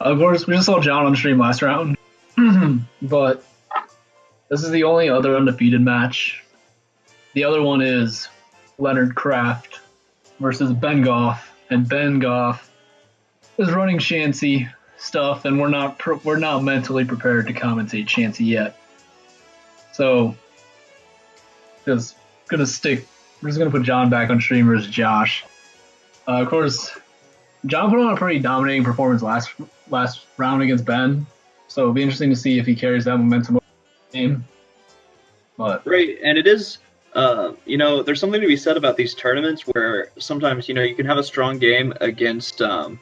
Of course, we just saw John on stream last round, but this is the only other undefeated match. The other one is Leonard Kraft versus Ben Goff, and Ben Goff is running Chansey stuff, and we're not mentally prepared to commentate Chansey yet. So, we're just gonna put John back on stream versus Josh. Of course, John put on a pretty dominating performance last round against Ben, so it'll be interesting to see if he carries that momentum over the game. But right, and it is, there's something to be said about these tournaments where sometimes, you can have a strong game against, an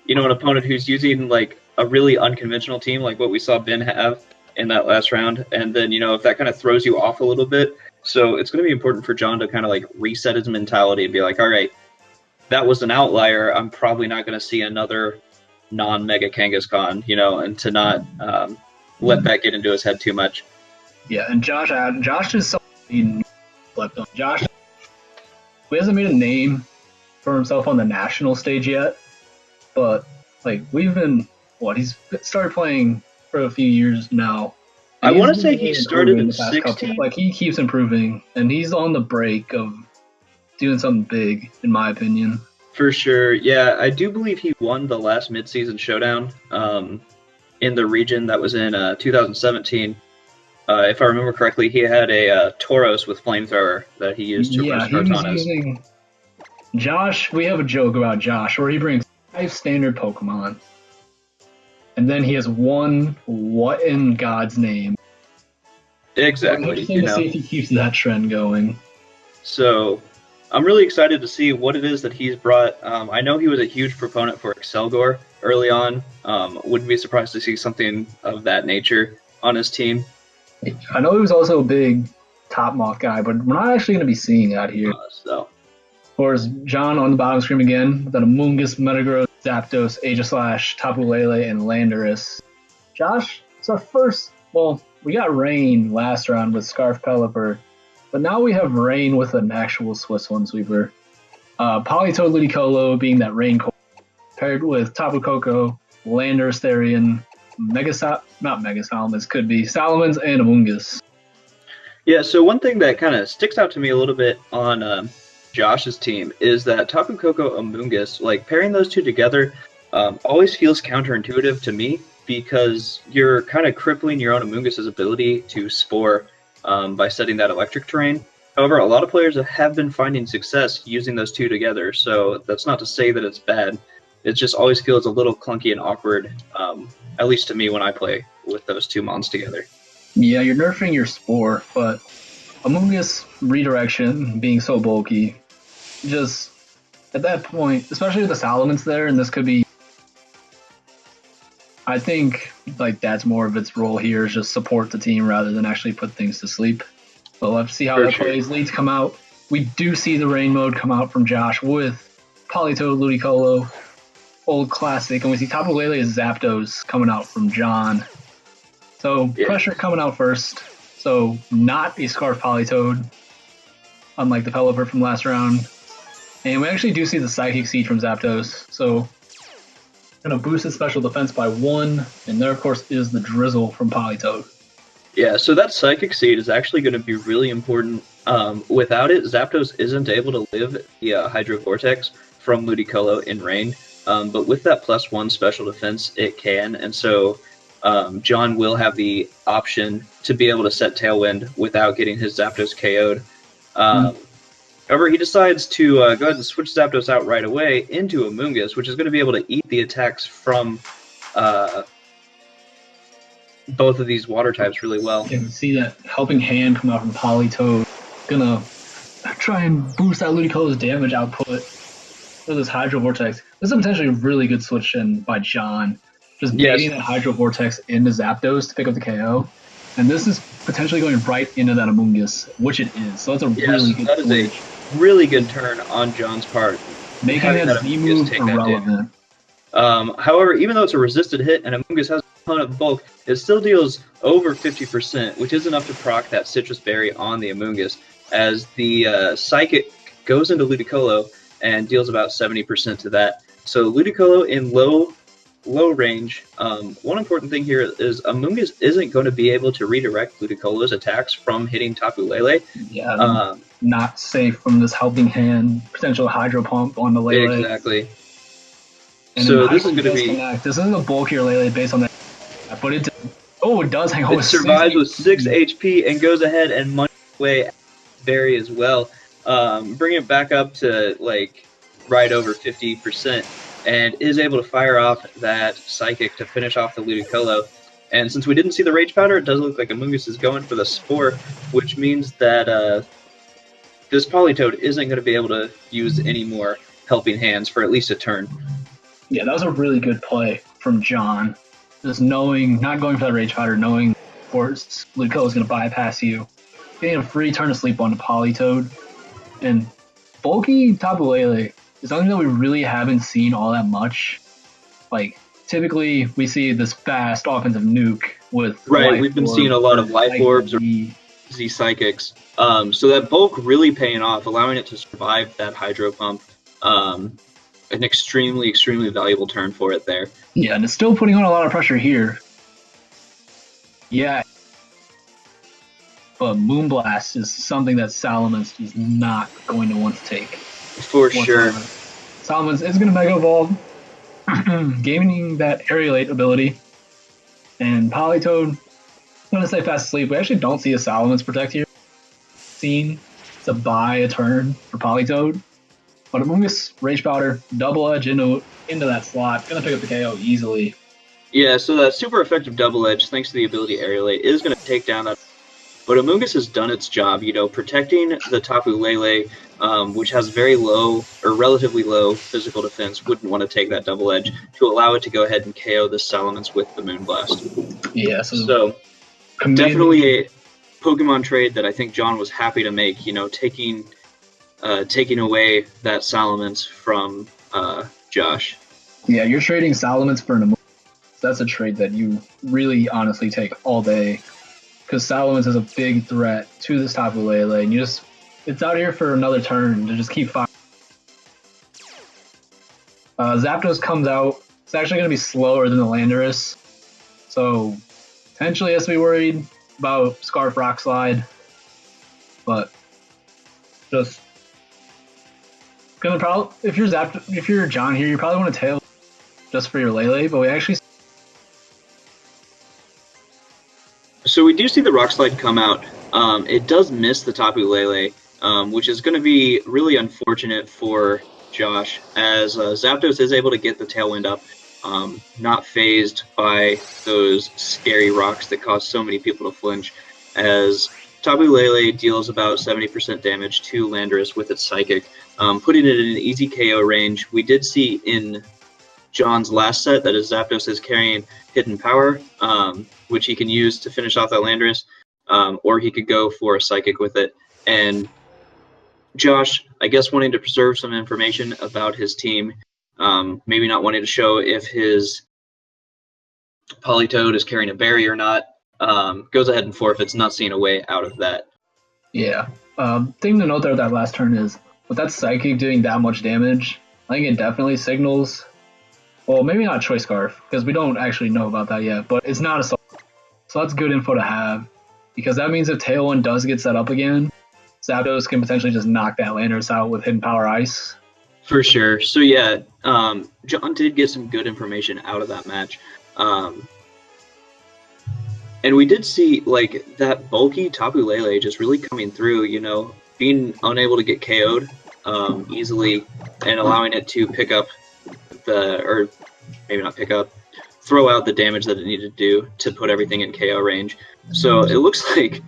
opponent who's using, like, a really unconventional team, like what we saw Ben have in that last round, and then, if that kind of throws you off a little bit. So it's going to be important for John to kind of, like, reset his mentality and be like, all right, that was an outlier. I'm probably not going to see another non-Mega Kangaskhan, and to not let that get into his head too much. Yeah, and Josh is something left on. Josh, he hasn't made a name for himself on the national stage yet, but like he's started playing for a few years now. I want to say he started in 16. Like, he keeps improving, and he's on the break of doing something big, in my opinion. For sure, yeah. I do believe he won the last Midseason Showdown in the region that was in 2017. If I remember correctly, he had a Tauros with Flamethrower that he used to roast Kartanas. Josh, we have a joke about Josh where he brings 5 standard Pokemon, and then he has one what in God's name. Exactly. Interesting to see if he keeps that trend going. So I'm really excited to see what it is that he's brought. I know he was a huge proponent for Excelgor early on. Wouldn't be surprised to see something of that nature on his team. I know he was also a big Top Moth guy, but we're not actually going to be seeing that here. So, of course, John on the bottom screen again, with an Amoonguss, Metagross, Zapdos, Aegislash, Tapu, Lele, and Landorus. Josh, it's our first. Well, we got Rain last round with Scarf Pelipper, but now we have Rain with an actual Swiss One Sweeper. Politoed Ludicolo being that Rain core, paired with Tapu Koko, Landorus Therian, Salamence could be Salamence and Amoonguss. Yeah, so one thing that kind of sticks out to me a little bit on Josh's team is that Tapu Koko Amoonguss, like pairing those two together, always feels counterintuitive to me because you're kind of crippling your own Amoonguss's ability to spore by setting that electric terrain. However, a lot of players have been finding success using those two together, so that's not to say that it's bad. It just always feels a little clunky and awkward, at least to me when I play with those two mons together. Yeah, you're nerfing your spore, but Amoonguss redirection being so bulky, just at that point, especially with the Salamence there, and this could be, I think, like, that's more of its role here, is just support the team rather than actually put things to sleep. But we'll have to see how that plays. Leads come out. We do see the rain mode come out from Josh with Politoed, Ludicolo, old classic, and we see Tapu Lele is Zapdos coming out from John. So pressure coming out first. So not a Scarf Politoed, unlike the Pelipper from last round. And we actually do see the Psychic Seed from Zapdos. So going to boost his special defense by 1, and there of course is the Drizzle from Politoed. Yeah, so that Psychic Seed is actually going to be really important. Without it, Zapdos isn't able to live the Hydro Vortex from Ludicolo in Rain. But with that +1 special defense, it can, and so John will have the option to be able to set Tailwind without getting his Zapdos KO'd. However, he decides to go ahead and switch Zapdos out right away into Amoonguss, which is going to be able to eat the attacks from both of these water types really well. You can see that helping hand come out from Politoed. Gonna try and boost that Ludicolo's damage output with this Hydro Vortex. This is potentially a really good switch in by John. Just baiting that Hydro Vortex into Zapdos to pick up the KO. And this is potentially going right into that Amoonguss, which it is. So that's a really good switch. That is a really good turn on John's part. Making that Z-move irrelevant. However, even though it's a resisted hit and Amoonguss has a ton of bulk, it still deals over 50%, which is enough to proc that Citrus Berry on the Amoonguss, as the Psychic goes into Ludicolo and deals about 70% to that. So Ludicolo in low low range, one important thing here is Amoonguss isn't going to be able to redirect Ludicolo's attacks from hitting Tapu Lele. Yeah, not safe from this helping hand, potential Hydro Pump on the Lele. Exactly. And so this is going to be... Connect. This isn't a bulkier Lele based on that, but it does hang on with 6 It survives with 6 HP and goes ahead and munches away Berry as well. Bring it back up to like right over 50%, and is able to fire off that Psychic to finish off the Ludicolo. And since we didn't see the Rage Powder, it does look like Amoonguss is going for the Spore, which means that this Politoed isn't going to be able to use any more helping hands for at least a turn. Yeah, that was a really good play from John. Just knowing, not going for that Rage Powder, knowing, of course, Ludicolo is going to bypass you. Getting a free turn to sleep on the Politoed. And bulky Tapu Lele is something that we really haven't seen all that much. Like, typically, we see this fast offensive nuke with Right, we've been seeing a lot of Life Orbs or Z Psychics. So that bulk really paying off, allowing it to survive that Hydro Pump. An extremely, extremely valuable turn for it there. Yeah, and it's still putting on a lot of pressure here. Yeah. But Moonblast is something that Salamence is not going to want to take. For sure. Salamence is going to Mega Evolve, gaining that Aegislash ability. And Politoed, I'm going to say Fast Asleep. We actually don't see a Salamence Protect here. Scene to buy a turn for Politoed. But Amoonguss, Rage Powder, Double Edge into that slot. Going to pick up the KO easily. Yeah, so that super effective Double Edge, thanks to the ability Aegislash, is going to take down that. But Amoonguss has done its job, protecting the Tapu Lele, which has very low, or relatively low, physical defense, wouldn't want to take that Double Edge, to allow it to go ahead and KO the Salamence with the Moonblast. Yeah, so definitely a Pokemon trade that I think John was happy to make, taking away that Salamence from Josh. Yeah, you're trading Salamence for an Amoonguss. That's a trade that you really honestly take all day. Because Salamence is a big threat to this Tapu Lele, and it's out here for another turn to just keep firing. Zapdos comes out. It's actually going to be slower than the Landorus, so potentially has to be worried about Scarf Rock Slide. But just gonna probably, if you're John here, you probably want to tail just for your Lele, but we actually. So we do see the Rock Slide come out. It does miss the Tapu Lele, which is going to be really unfortunate for Josh, as Zapdos is able to get the Tailwind up, not phased by those scary rocks that cause so many people to flinch, as Tapu Lele deals about 70% damage to Landorus with its Psychic, putting it in an easy KO range. We did see in John's last set that his Zapdos is carrying Hidden Power, which he can use to finish off that Landorus, or he could go for a Psychic with it. And Josh, I guess wanting to preserve some information about his team, maybe not wanting to show if his Politoed is carrying a berry or not, goes ahead and forfeits, not seeing a way out of that. Yeah. Thing to note there with that last turn is, with that Psychic doing that much damage, I think it definitely signals, well, maybe not Choice Scarf, because we don't actually know about that yet, but it's not a so that's good info to have, because that means if Tailwind does get set up again, Zapdos can potentially just knock that Landorus out with Hidden Power Ice. For sure. So yeah, John did get some good information out of that match. And we did see, like, that bulky Tapu Lele just really coming through, being unable to get KO'd easily, and allowing it to pick up or maybe not pick up, throw out the damage that it needed to do to put everything in KO range. So it looks like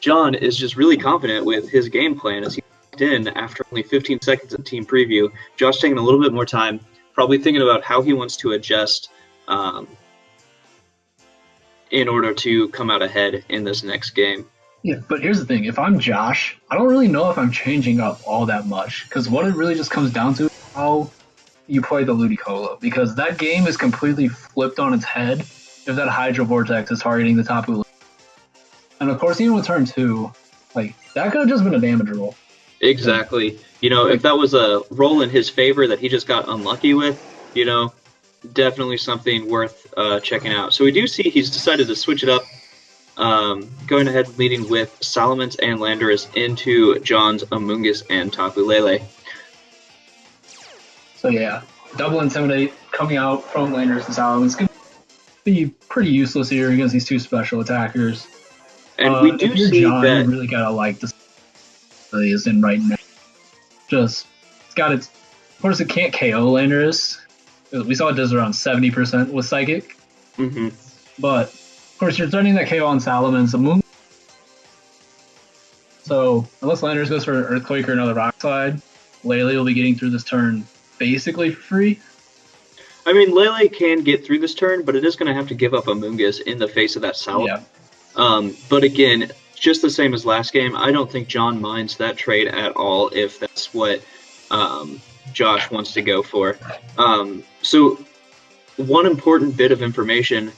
John is just really confident with his game plan as he walked in after only 15 seconds of team preview. Josh taking a little bit more time, probably thinking about how he wants to adjust in order to come out ahead in this next game. Yeah, but here's the thing. If I'm Josh, I don't really know if I'm changing up all that much, because what it really just comes down to is how you play the Ludicolo, because that game is completely flipped on its head if that Hydro Vortex is targeting the Tapu. And of course, even with turn 2, like, that could have just been a damage roll. Exactly. If that was a roll in his favor that he just got unlucky with, definitely something worth checking out. So we do see he's decided to switch it up, going ahead and leading with Salamence and Landorus into John's Amoonguss and Tapu Lele. So yeah, double Intimidate coming out from Landorus and Salamence could be pretty useless here against these two special attackers. And we do see John, that you really gotta like this really is in right now. Just it's got its. Of course, it can't KO Landorus. We saw it does around 70% with Psychic. Mm-hmm. But of course, you're threatening that KO on Salamence. Amoonguss. So unless Landorus goes for an Earthquake or another Rock Slide, Lele will be getting through this turn basically for free. I mean, Lele can get through this turn, but it is going to have to give up Amoonguss in the face of that Salamence. Yeah. But again, just the same as last game, I don't think John minds that trade at all if that's what Josh wants to go for. So one important bit of information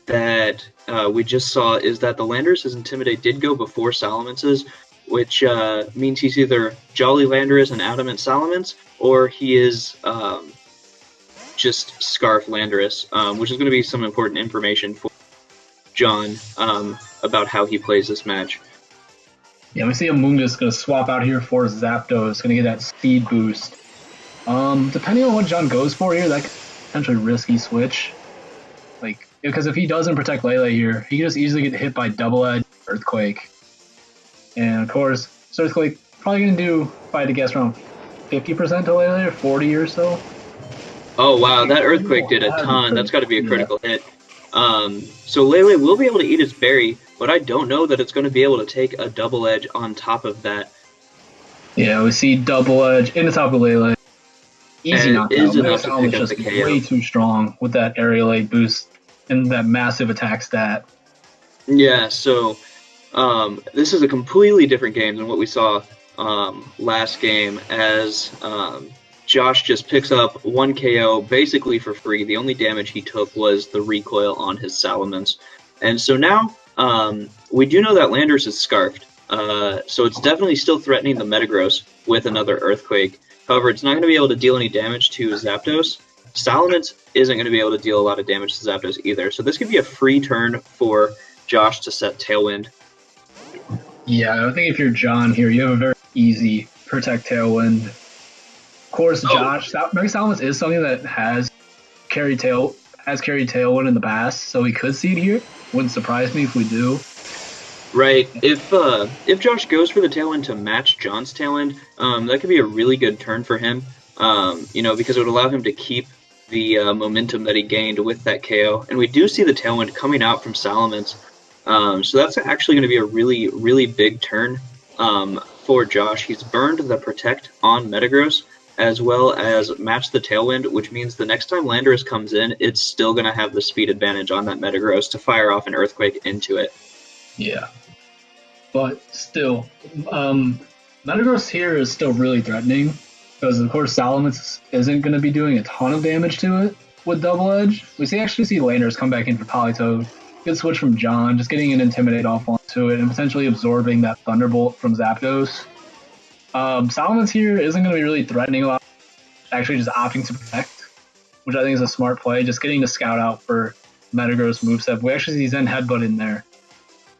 that we just saw is that the Landorus' Intimidate did go before Salamence's, which means he's either Jolly Landorus and Adamant Salamence, or he is just Scarf Landorus, which is going to be some important information for John about how he plays this match. Yeah, we see Amoonguss going to swap out here for Zapdos, going to get that speed boost. Depending on what John goes for here, that could potentially risky switch. Like, because if he doesn't protect Lele here, he can just easily get hit by Double Edge Earthquake. And of course, this Earthquake probably going to do, if I had to guess, around 50% to Lele or 40 or so. Oh wow, that Earthquake did a ton. That's got to be a critical hit. So Lele will be able to eat his berry, but I don't know that it's going to be able to take a Double Edge on top of that. Yeah, we see Double Edge in the top of Lele. Easy knockout. Is enough to was pick up just the KO. way too strong with that Aerial Aid boost and that massive attack stat. Yeah, so this is a completely different game than what we saw last game, as Josh just picks up one KO basically for free. The only damage he took was the recoil on his Salamence. And so now we do know that Landorus is Scarfed, so it's definitely still threatening the Metagross with another Earthquake. However, it's not going to be able to deal any damage to Zapdos. Salamence isn't going to be able to deal a lot of damage to Zapdos either. So this could be a free turn for Josh to set Tailwind. Yeah, I think if you're John here, you have a very easy Protect Tailwind. Of course, Josh, Mega Salamence is something that has carried Tailwind in the past, so we could see it here. Wouldn't surprise me if we do. Right. If Josh goes for the Tailwind to match John's Tailwind, that could be a really good turn for him. Because it would allow him to keep the momentum that he gained with that KO. And we do see the Tailwind coming out from Salamence. So that's actually going to be a really, really big turn for Josh. He's burned the Protect on Metagross, as well as matched the Tailwind, which means the next time Landorus comes in, it's still going to have the speed advantage on that Metagross to fire off an Earthquake into it. Yeah. But still, Metagross here is still really threatening, because of course Salamence isn't going to be doing a ton of damage to it with Double Edge. We actually see Landorus come back in for Politoed. Good switch from John, just getting an Intimidate off onto it and potentially absorbing that Thunderbolt from Zapdos. Salamence here isn't going to be really threatening a lot, actually just opting to protect, which I think is a smart play, just getting the Scout out for Metagross moveset. We actually see Zen Headbutt in there.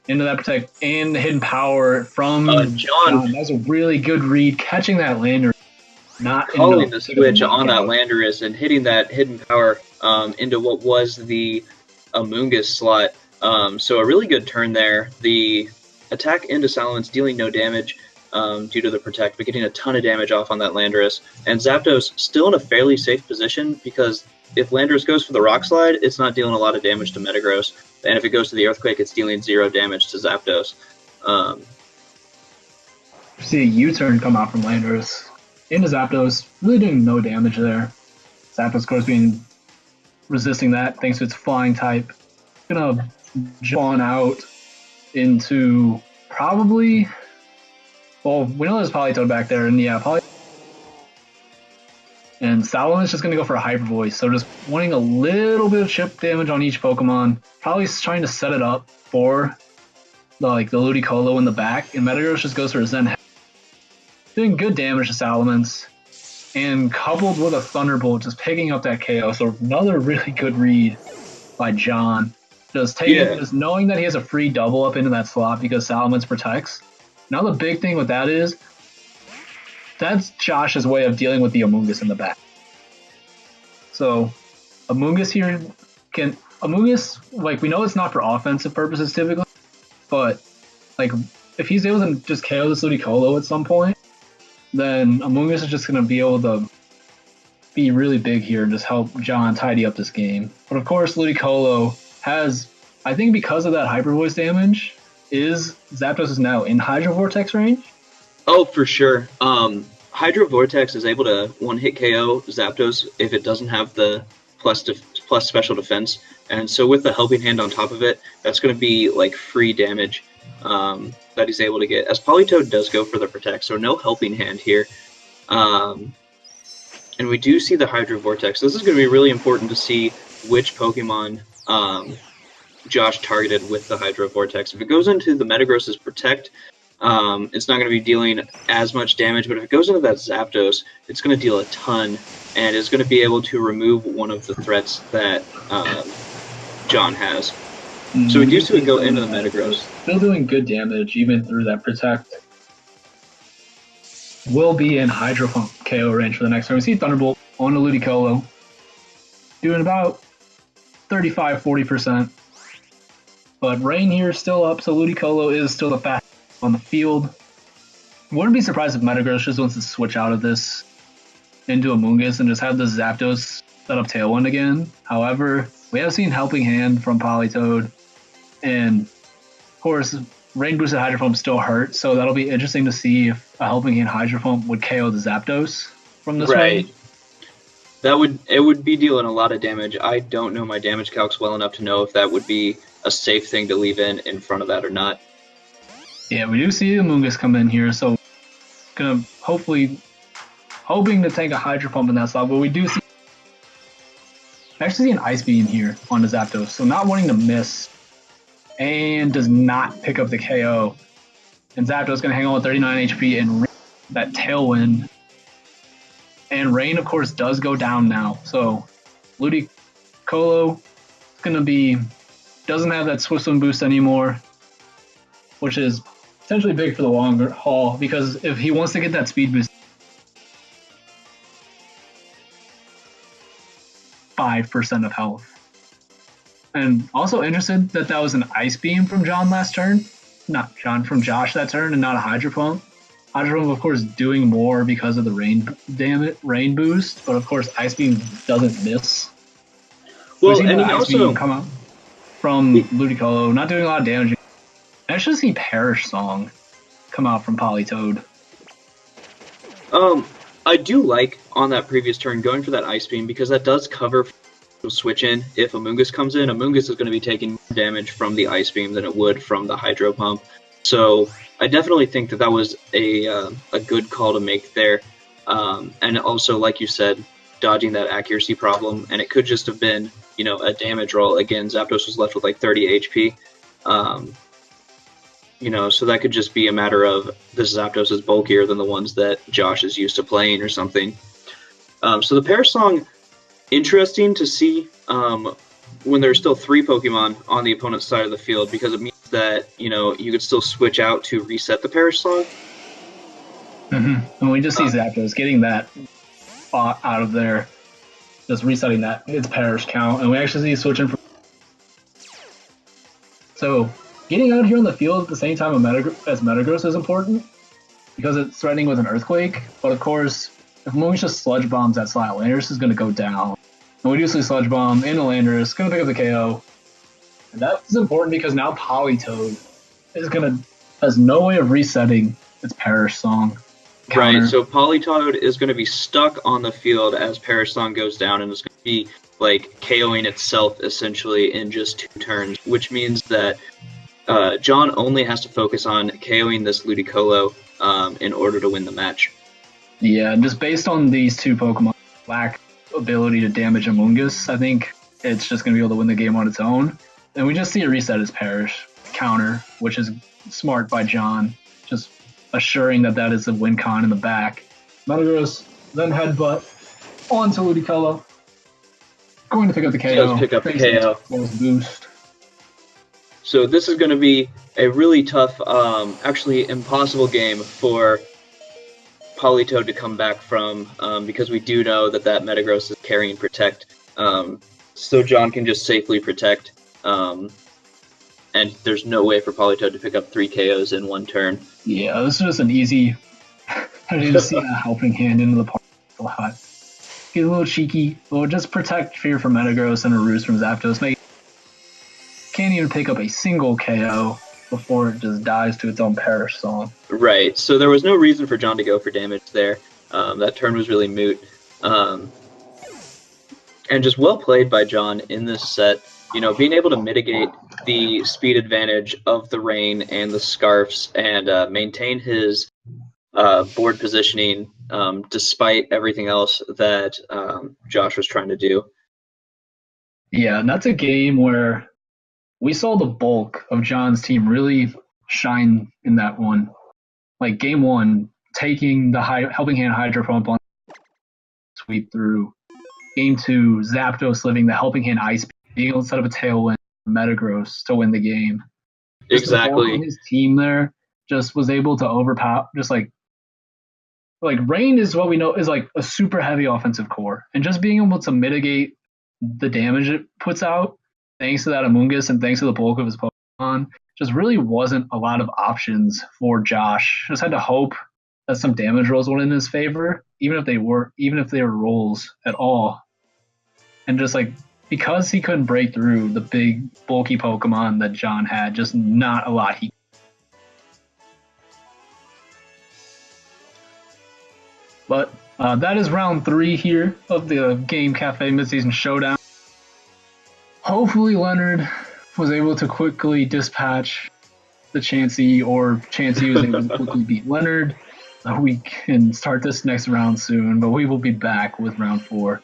Into that Protect and the Hidden Power from John. That's a really good read, catching that Landorus. Not calling the switch on that Landorus and hitting that Hidden Power into what was the Amoonguss slot. So a really good turn there. The attack into Salamence dealing no damage due to the Protect, but getting a ton of damage off on that Landorus. And Zapdos still in a fairly safe position, because if Landorus goes for the Rock Slide, it's not dealing a lot of damage to Metagross. And if it goes to the Earthquake, it's dealing 0 damage to Zapdos. See a U-turn come out from Landorus into Zapdos, really doing no damage there. Zapdos, of course, resisting that thanks to its Flying type. Gonna jump on out into probably... Well, we know there's Politoed back there, and yeah, and Salamence is just going to go for a Hyper Voice, so just wanting a little bit of chip damage on each Pokemon. Probably trying to set it up for the Ludicolo in the back, and Metagross just goes for a Zen. Doing good damage to Salamence. and coupled with a Thunderbolt, just picking up that KO. So another really good read by John. Just knowing that he has a free double up into that slot because Salamence protects. Now the big thing with that is that's Josh's way of dealing with the Amoonguss in the back. So Amoonguss here we know it's not for offensive purposes typically, but like if he's able to just KO this Ludicolo at some point, then Amoonguss is just going to be able to be really big here and just help John tidy up this game. But of course, Ludicolo has, I think because of that Hyper Voice damage, Zapdos is now in Hydro Vortex range? Oh, for sure. Hydro Vortex is able to one-hit KO Zapdos if it doesn't have the plus special defense. And so with the Helping Hand on top of it, that's going to be like free damage that he's able to get. As Politoed does go for the Protect, so no Helping Hand here. And we do see the Hydro Vortex. This is going to be really important to see which Pokemon Josh targeted with the Hydro Vortex. If it goes into the Metagross's Protect, it's not going to be dealing as much damage, but if it goes into that Zapdos, it's going to deal a ton, and it's going to be able to remove one of the threats that John has. So we do see it go into the Metagross. Still doing good damage, even through that Protect. Will be in Hydro Pump KO range for the next time. We see Thunderbolt on the Ludicolo, doing about 35-40%. But Rain here is still up, so Ludicolo is still the fastest on the field. Wouldn't be surprised if Metagross just wants to switch out of this into Amoonguss and just have the Zapdos set up Tailwind again. However, we have seen Helping Hand from Politoed, and of course, Rain Boosted Hydro Pump still hurts, so that'll be interesting to see if a Helping Hand Hydro Pump would KO the Zapdos from this right. Range. It would be dealing a lot of damage. I don't know my damage calcs well enough to know if that would be a safe thing to leave in front of that or not. Yeah, we do see the Amoonguss come in here, so gonna hoping to take a Hydro Pump in that slot, but we do see actually see an Ice Beam here on the Zapdos, so not wanting to miss, and does not pick up the KO. And Zapdos gonna hang on with 39 HP and that Tailwind. And Rain, of course, does go down now, so Ludicolo doesn't have that Swift Swim boost anymore, which is potentially big for the longer haul, because if he wants to get that speed boost, 5% of health. And also interested that was an Ice Beam from John last turn. Not John, from Josh that turn, and not a Hydro Pump. Hydro Pump, of course, doing more because of the rain boost, but of course Ice Beam doesn't miss. Well, and he also come out from Ludicolo, not doing a lot of damage. I should see Perish Song come out from Politoed. I do like on that previous turn going for that Ice Beam, because that does cover switch in. If Amoonguss comes in, Amoonguss is going to be taking more damage from the Ice Beam than it would from the Hydro Pump. So I definitely think that was a good call to make there. And also, like you said, dodging that accuracy problem, and it could just have been, a damage roll. Again, Zapdos was left with like 30 HP. So that could just be a matter of this Zapdos is bulkier than the ones that Josh is used to playing or something. So the Perish Song, interesting to see when there's still 3 Pokemon on the opponent's side of the field, because it means that, you could still switch out to reset the Perish Song. Mm-hmm. And we just see Zapdos getting that out of there, just resetting its Perish count, and we actually see switching from. So getting out here on the field at the same time as Metagross is important, because it's threatening with an Earthquake. But of course, if Amoonguss just Sludge Bombs that slot, Landorus is going to go down. And we do see Sludge Bomb into Landorus, going to pick up the KO. And that's important because now Politoed has no way of resetting its Perish Song counter. Right, so Politoed is going to be stuck on the field as Perish Song goes down, and it's going to be like KOing itself essentially in just 2 turns, which means that John only has to focus on KOing this Ludicolo in order to win the match. Yeah, and just based on these 2 Pokemon lack ability to damage Amoonguss, I think it's just going to be able to win the game on its own. And we just see a reset as Perish counter, which is smart by John, just assuring that is a win con in the back. Metagross then headbutt onto Ludicolo. Going to pick up the KO. Does pick up the KO. Boost. So this is going to be a really tough, actually impossible game for Politoed to come back from, because we do know that Metagross is carrying Protect, so John can just safely Protect, and there's no way for Politoed to pick up 3 KOs in one turn. Yeah, this is just an easy... I didn't see a helping hand into the party a lot. Get a little cheeky. We'll just protect Fear from Metagross and a Roost from Zapdos. Can't even pick up a single KO before it just dies to its own Perish Song. Right, so there was no reason for John to go for damage there. That turn was really moot. And just well played by John in this set. You know, being able to mitigate the speed advantage of the Rain and the Scarfs and maintain his board positioning despite everything else that Josh was trying to do. Yeah, and that's a game where we saw the bulk of John's team really shine in that one. Like game 1, taking the Helping Hand Hydro Pump on sweep through. Game 2, Zapdos living the Helping Hand Ice, being able to set up a Tailwind for Metagross to win the game. Just Exactly. his team there just was able to overpower, just like Rain is what we know is like a super heavy offensive core, and just being able to mitigate the damage it puts out thanks to that Amoonguss and thanks to the bulk of his Pokemon, just really wasn't a lot of options for Josh. Just had to hope that some damage rolls went in his favor, even if they were rolls at all. And just like because he couldn't break through the big bulky Pokemon that John had, just not a lot he. But that is round 3 here of the Game Cafe Midseason Showdown. Hopefully Leonard was able to quickly dispatch the Chansey, or Chansey was able to quickly beat Leonard. We can start this next round soon, but we will be back with round 4.